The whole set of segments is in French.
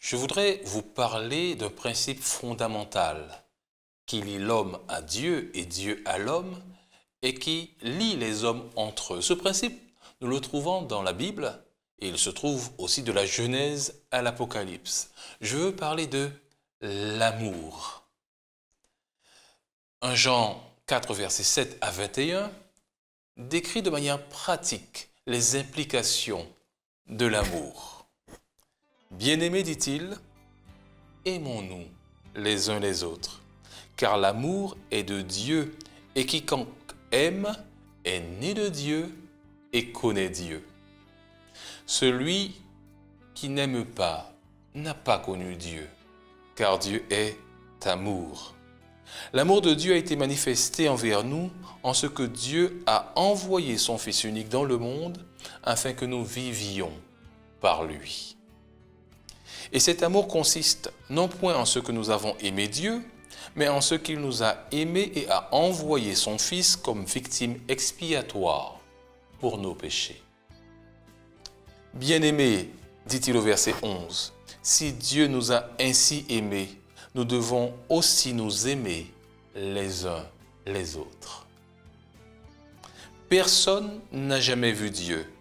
je voudrais vous parler d'un principe fondamental qui lie l'homme à Dieu et Dieu à l'homme et qui lie les hommes entre eux. Ce principe, nous le trouvons dans la Bible et il se trouve aussi de la Genèse à l'Apocalypse. Je veux parler de l'amour. 1 Jean 4, versets 7 à 21 décrit de manière pratique les implications de l'amour. Bien-aimés, dit-il, aimons-nous les uns les autres, car l'amour est de Dieu, et quiconque aime est né de Dieu et connaît Dieu. Celui qui n'aime pas n'a pas connu Dieu, car Dieu est amour. L'amour de Dieu a été manifesté envers nous en ce que Dieu a envoyé son Fils unique dans le monde afin que nous vivions par lui. Et cet amour consiste non point en ce que nous avons aimé Dieu, mais en ce qu'il nous a aimés et a envoyé son Fils comme victime expiatoire pour nos péchés. Bien-aimés, dit-il au verset 11, si Dieu nous a ainsi aimés, nous devons aussi nous aimer les uns les autres. Personne n'a jamais vu Dieu.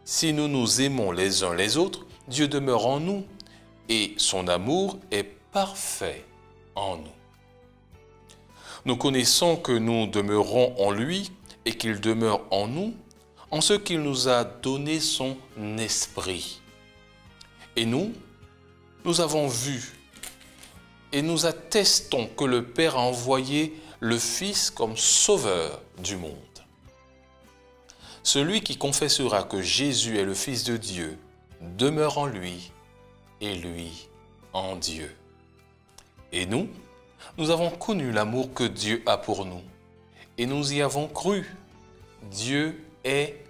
Si nous nous aimons les uns les autres, Dieu demeure en nous et son amour est parfait en nous. Nous connaissons que nous demeurons en lui et qu'il demeure en nous en ce qu'il nous a donné son esprit. Et nous avons vu et nous attestons que le Père a envoyé le Fils comme sauveur du monde. Celui qui confessera que Jésus est le Fils de Dieu demeure en lui et lui en Dieu. Et nous avons connu l'amour que Dieu a pour nous et nous y avons cru. Dieu est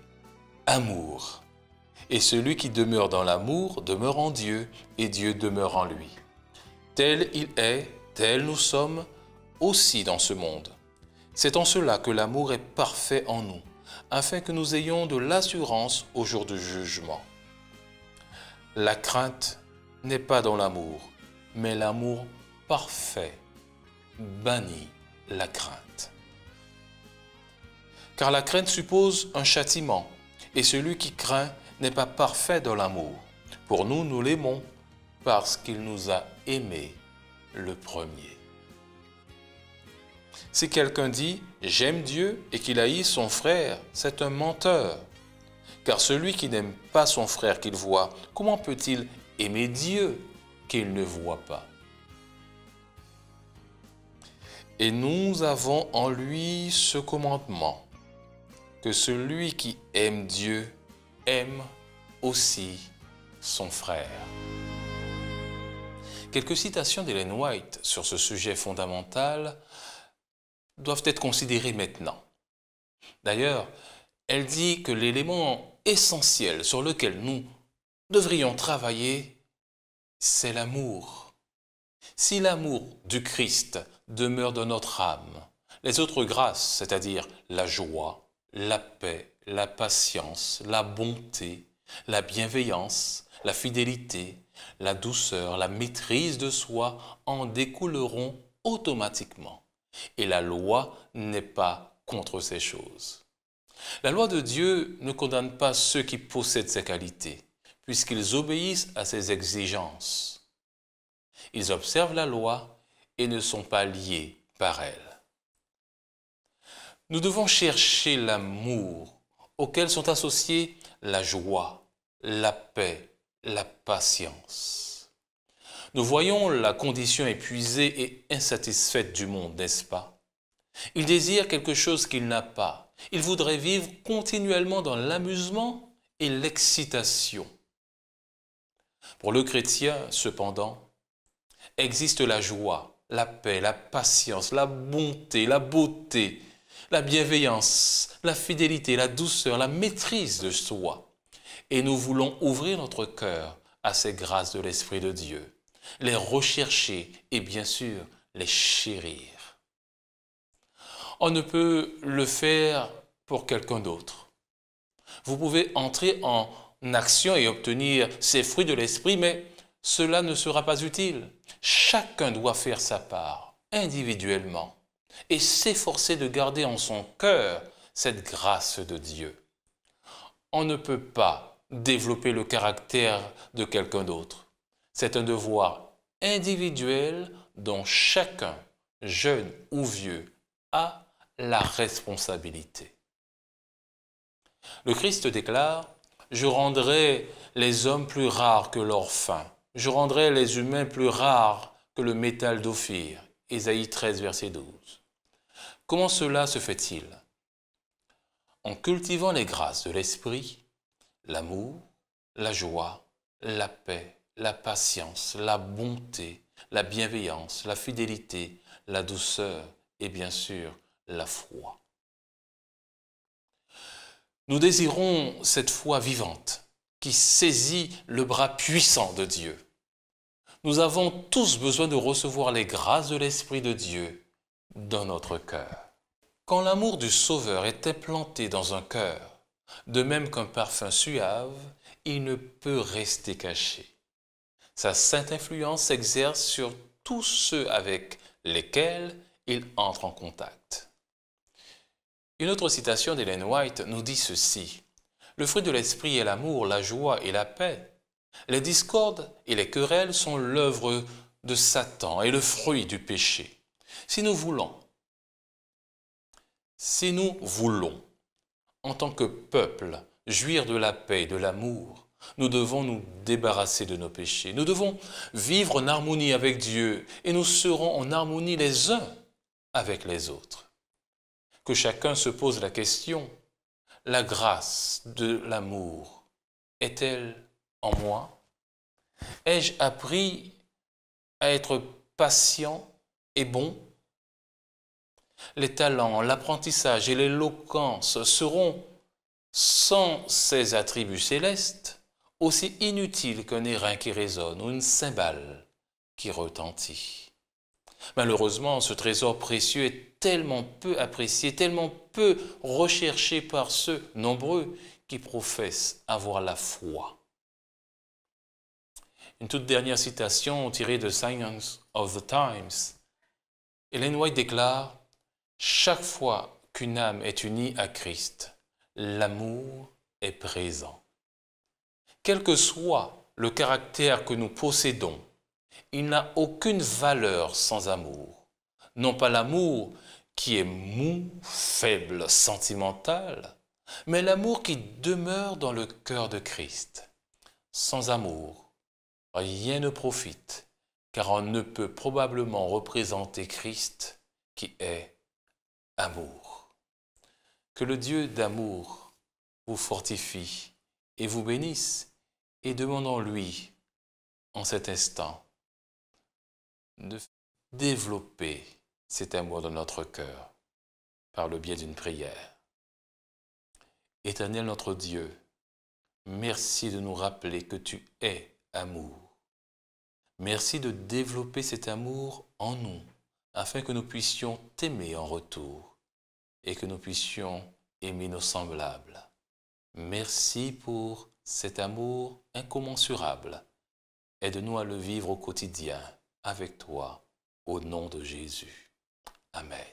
amour. Et celui qui demeure dans l'amour demeure en Dieu et Dieu demeure en lui. Tel il est, tel nous sommes aussi dans ce monde. C'est en cela que l'amour est parfait en nous, afin que nous ayons de l'assurance au jour du jugement. La crainte n'est pas dans l'amour, mais l'amour parfait bannit la crainte. Car la crainte suppose un châtiment, et celui qui craint n'est pas parfait dans l'amour. Pour nous, nous l'aimons parce qu'il nous a aimés le premier. Si quelqu'un dit « j'aime Dieu » et qu'il haït son frère, c'est un menteur. Car celui qui n'aime pas son frère qu'il voit, comment peut-il aimer Dieu qu'il ne voit pas? Et nous avons en lui ce commandement, que celui qui aime Dieu aime aussi son frère. Quelques citations d'Ellen White sur ce sujet fondamental doivent être considérées maintenant. D'ailleurs, elle dit que l'élément essentiel sur lequel nous devrions travailler, c'est l'amour. Si l'amour du Christ demeure dans notre âme, les autres grâces, c'est-à-dire la joie, la paix, la patience, la bonté, la bienveillance, la fidélité, la douceur, la maîtrise de soi en découleront automatiquement. Et la loi n'est pas contre ces choses. La loi de Dieu ne condamne pas ceux qui possèdent ces qualités, puisqu'ils obéissent à ses exigences. Ils observent la loi et ne sont pas liés par elle. Nous devons chercher l'amour auquel sont associés la joie, la paix, la patience. Nous voyons la condition épuisée et insatisfaite du monde, n'est-ce pas? Il désire quelque chose qu'il n'a pas. Il voudrait vivre continuellement dans l'amusement et l'excitation. Pour le chrétien, cependant, existe la joie, la paix, la patience, la bonté, la beauté, la bienveillance, la fidélité, la douceur, la maîtrise de soi. Et nous voulons ouvrir notre cœur à ces grâces de l'Esprit de Dieu, les rechercher et bien sûr les chérir. On ne peut le faire pour quelqu'un d'autre. Vous pouvez entrer en action et obtenir ces fruits de l'Esprit, mais cela ne sera pas utile. Chacun doit faire sa part, individuellement, et s'efforcer de garder en son cœur cette grâce de Dieu. On ne peut pas développer le caractère de quelqu'un d'autre. C'est un devoir individuel dont chacun, jeune ou vieux, a la responsabilité. Le Christ déclare « Je rendrai les hommes plus rares que l'or fin. Je rendrai les humains plus rares que le métal d'Ophir. » Ésaïe 13, verset 12. Comment cela se fait-il? En cultivant les grâces de l'esprit, l'amour, la joie, la paix, la patience, la bonté, la bienveillance, la fidélité, la douceur et bien sûr la foi. Nous désirons cette foi vivante qui saisit le bras puissant de Dieu. Nous avons tous besoin de recevoir les grâces de l'Esprit de Dieu dans notre cœur. Quand l'amour du Sauveur est implanté dans un cœur, de même qu'un parfum suave, il ne peut rester caché. Sa sainte influence s'exerce sur tous ceux avec lesquels il entre en contact. Une autre citation d'Ellen White nous dit ceci. Le fruit de l'esprit est l'amour, la joie et la paix. Les discordes et les querelles sont l'œuvre de Satan et le fruit du péché. Si nous voulons, en tant que peuple, jouir de la paix et de l'amour, nous devons nous débarrasser de nos péchés. Nous devons vivre en harmonie avec Dieu et nous serons en harmonie les uns avec les autres. Que chacun se pose la question, la grâce de l'amour est-elle en moi? Ai-je appris à être patient et bon? Les talents, l'apprentissage et l'éloquence seront, sans ces attributs célestes, aussi inutiles qu'un airain qui résonne ou une cymbale qui retentit. Malheureusement, ce trésor précieux est tellement peu apprécié, tellement peu recherché par ceux nombreux qui professent avoir la foi. Une toute dernière citation tirée de Science of the Times. Ellen White déclare « Chaque fois qu'une âme est unie à Christ, l'amour est présent. Quel que soit le caractère que nous possédons, il n'a aucune valeur sans amour. Non pas l'amour qui est mou, faible, sentimental, mais l'amour qui demeure dans le cœur de Christ. Sans amour, rien ne profite, car on ne peut probablement représenter Christ qui est amour. Que le Dieu d'amour vous fortifie et vous bénisse, et demandons-lui en cet instant de développer cet amour dans notre cœur par le biais d'une prière. Éternel notre Dieu, merci de nous rappeler que tu es amour. Merci de développer cet amour en nous, afin que nous puissions t'aimer en retour et que nous puissions aimer nos semblables. Merci pour cet amour incommensurable. Aide-nous à le vivre au quotidien avec toi, au nom de Jésus. Amen.